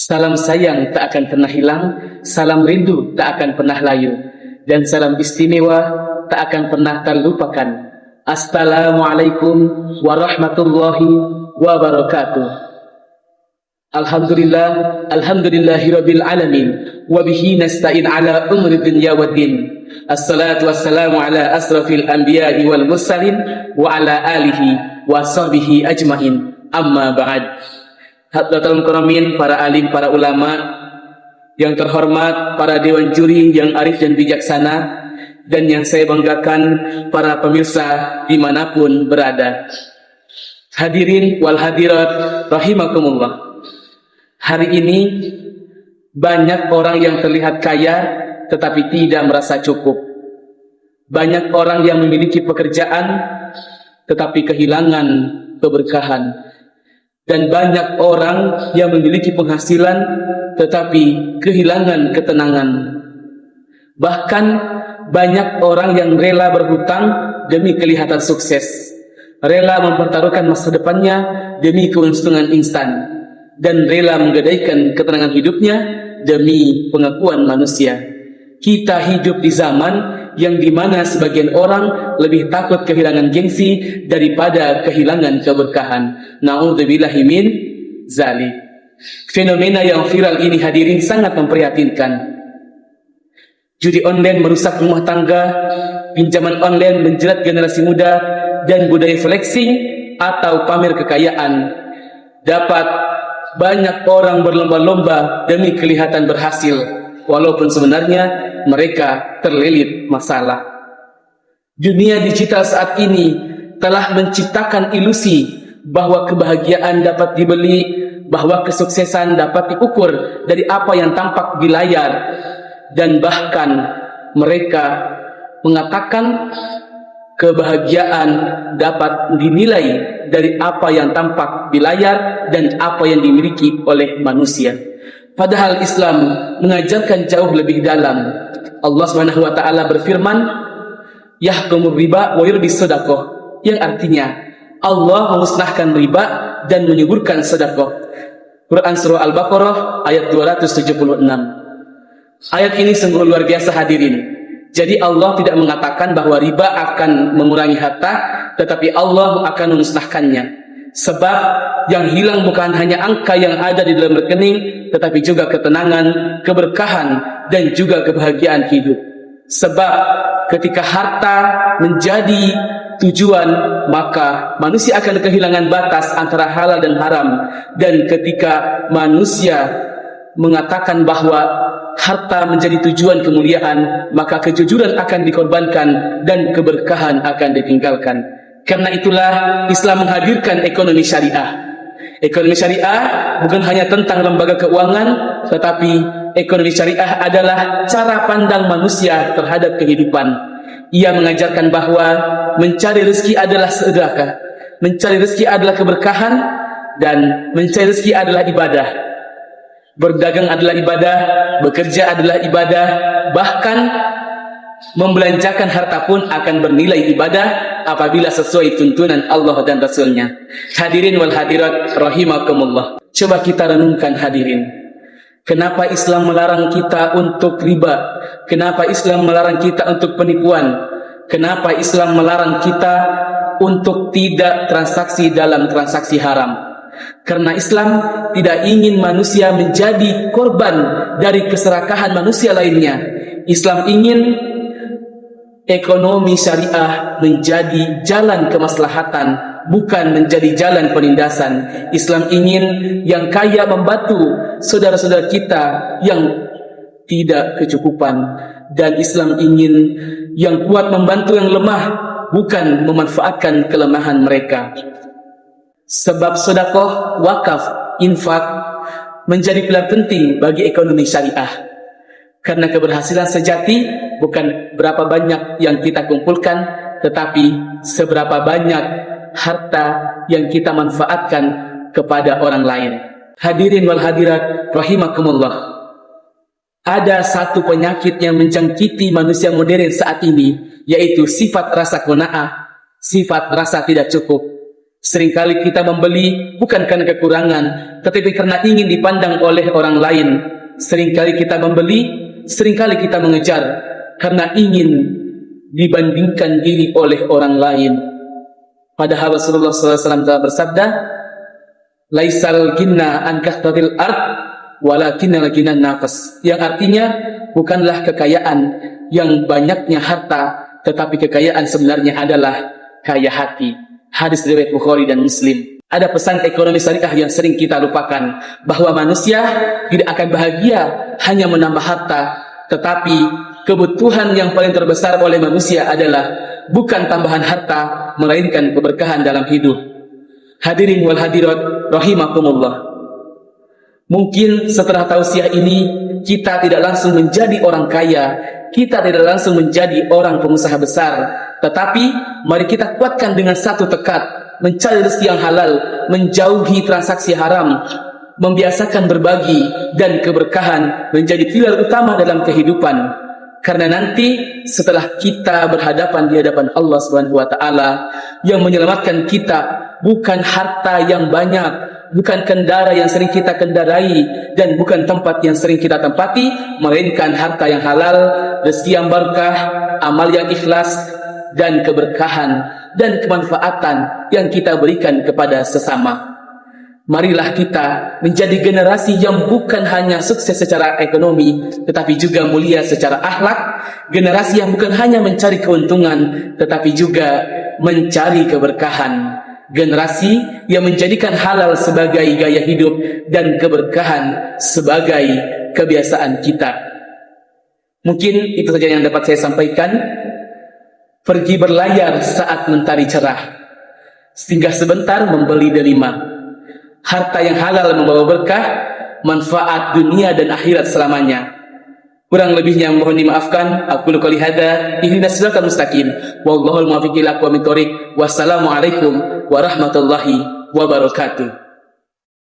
Salam sayang tak akan pernah hilang, salam rindu tak akan pernah layu, dan salam istimewa tak akan pernah terlupakan. Assalamualaikum warahmatullahi wabarakatuh. Alhamdulillah, alhamdulillahirabbil alamin, wa bihi nasta'in ala umri dunya waddin. Assalatu wassalamu ala asrafil anbiya'i wal mursalin wa ala alihi wa sahbihi ajmain. Amma ba'd. Hadratul mukarramin, para alim, para ulama yang terhormat, para dewan juri yang arif dan bijaksana, dan yang saya banggakan, para pemirsa dimanapun berada. Hadirin wal hadirat rahimakumullah. Hari ini banyak orang yang terlihat kaya tetapi tidak merasa cukup. Banyak orang yang memiliki pekerjaan tetapi kehilangan keberkahan. Dan banyak orang yang memiliki penghasilan tetapi kehilangan ketenangan. Bahkan banyak orang yang rela berhutang demi kelihatan sukses, rela mempertaruhkan masa depannya demi keuntungan instan, dan rela menggadaikan ketenangan hidupnya demi pengakuan manusia. Kita hidup di zaman yang dimana sebagian orang lebih takut kehilangan gengsi daripada kehilangan keberkahan. Na'udzubillahi min zalik. Fenomena yang viral ini, hadirin, sangat memprihatinkan. Judi online merusak rumah tangga, pinjaman online menjerat generasi muda, dan budaya flexing atau pamer kekayaan dapat banyak orang berlomba-lomba demi kelihatan berhasil, walaupun sebenarnya mereka terlilit masalah. Dunia digital saat ini telah menciptakan ilusi bahwa kebahagiaan dapat dibeli, bahwa kesuksesan dapat diukur dari apa yang tampak di layar, dan bahkan mereka mengatakan kebahagiaan dapat dinilai dari apa yang tampak di layar dan apa yang dimiliki oleh manusia. Padahal Islam mengajarkan jauh lebih dalam. Allah Subhanahu wa taala berfirman, "Yahkumur riba wa yurbis shadaqah," yang artinya Allah memusnahkan riba dan menyuburkan sedekah. Quran surah Al-Baqarah ayat 276. Ayat ini sungguh luar biasa, hadirin. Jadi Allah tidak mengatakan bahwa riba akan mengurangi harta, tetapi Allah akan memusnahkannya. Sebab yang hilang bukan hanya angka yang ada di dalam rekening, tetapi juga ketenangan, keberkahan, dan juga kebahagiaan hidup. Sebab ketika harta menjadi tujuan, maka manusia akan kehilangan batas antara halal dan haram. Dan ketika manusia mengatakan bahwa harta menjadi tujuan kemuliaan, maka kejujuran akan dikorbankan dan keberkahan akan ditinggalkan. Karena itulah Islam menghadirkan ekonomi syariah. Ekonomi syariah bukan hanya tentang lembaga keuangan, tetapi ekonomi syariah adalah cara pandang manusia terhadap kehidupan. Ia mengajarkan bahwa mencari rezeki adalah sedekah, mencari rezeki adalah keberkahan, dan mencari rezeki adalah ibadah. Berdagang adalah ibadah, bekerja adalah ibadah, bahkan membelanjakan harta pun akan bernilai ibadah apabila sesuai tuntunan Allah dan Rasulnya. Hadirin wal hadirat rahimakumullah. Coba kita renungkan, hadirin. Kenapa Islam melarang kita untuk riba? Kenapa Islam melarang kita untuk penipuan? Kenapa Islam melarang kita untuk tidak transaksi dalam transaksi haram? Karena Islam tidak ingin manusia menjadi korban dari keserakahan manusia lainnya. Islam ingin ekonomi syariah menjadi jalan kemaslahatan, bukan menjadi jalan penindasan. Islam ingin yang kaya membantu saudara-saudara kita yang tidak kecukupan, dan Islam ingin yang kuat membantu yang lemah, bukan memanfaatkan kelemahan mereka. Sebab sedekah, wakaf, infak menjadi pilar penting bagi ekonomi syariah. Karena keberhasilan sejati bukan berapa banyak yang kita kumpulkan, tetapi seberapa banyak harta yang kita manfaatkan kepada orang lain. Hadirin wal hadirat rahimakumullah. Ada satu penyakit yang menjangkiti manusia modern saat ini, yaitu sifat rasa qanaah, sifat rasa tidak cukup. Seringkali kita membeli bukan karena kekurangan, tetapi karena ingin dipandang oleh orang lain. Seringkali kita membeli, seringkali kita mengejar karena ingin dibandingkan diri oleh orang lain. Padahal Rasulullah SAW telah bersabda, "Laisal ginna an kathratil ard, walakinnal ginna nafas." Yang artinya, bukanlah kekayaan yang banyaknya harta, tetapi kekayaan sebenarnya adalah kaya hati. Hadis riwayat Bukhari dan Muslim. Ada pesan ekonomi syariah yang sering kita lupakan, bahwa manusia tidak akan bahagia hanya menambah harta, tetapi kebutuhan yang paling terbesar oleh manusia adalah bukan tambahan harta, melainkan keberkahan dalam hidup. Hadirin wal hadirat rahimakumullah. Mungkin setelah tausiah ini kita tidak langsung menjadi orang kaya, kita tidak langsung menjadi orang pengusaha besar, tetapi mari kita kuatkan dengan satu tekad, mencari rezeki yang halal, menjauhi transaksi haram, membiasakan berbagi, dan keberkahan menjadi pilar utama dalam kehidupan. Karena nanti setelah kita berhadapan di hadapan Allah Subhanahu wa taala, yang menyelamatkan kita bukan harta yang banyak, bukan kendara yang sering kita kendarai, dan bukan tempat yang sering kita tempati, melainkan harta yang halal, rezeki yang berkah, amal yang ikhlas, dan keberkahan dan kemanfaatan yang kita berikan kepada sesama. Marilah kita menjadi generasi yang bukan hanya sukses secara ekonomi, tetapi juga mulia secara akhlak. Generasi yang bukan hanya mencari keuntungan, tetapi juga mencari keberkahan. Generasi yang menjadikan halal sebagai gaya hidup dan keberkahan sebagai kebiasaan kita. Mungkin itu saja yang dapat saya sampaikan. Pergi berlayar saat mentari cerah, singgah sebentar membeli delima. Harta yang halal membawa berkah, manfaat dunia dan akhirat selamanya. Kurang lebihnya mohon dimaafkan. Aku qouli hadza, ihdinas siratal mustaqim, wallahul muwaffiq ila aqwamit thoriq. Wassalamualaikum warahmatullahi wabarakatuh.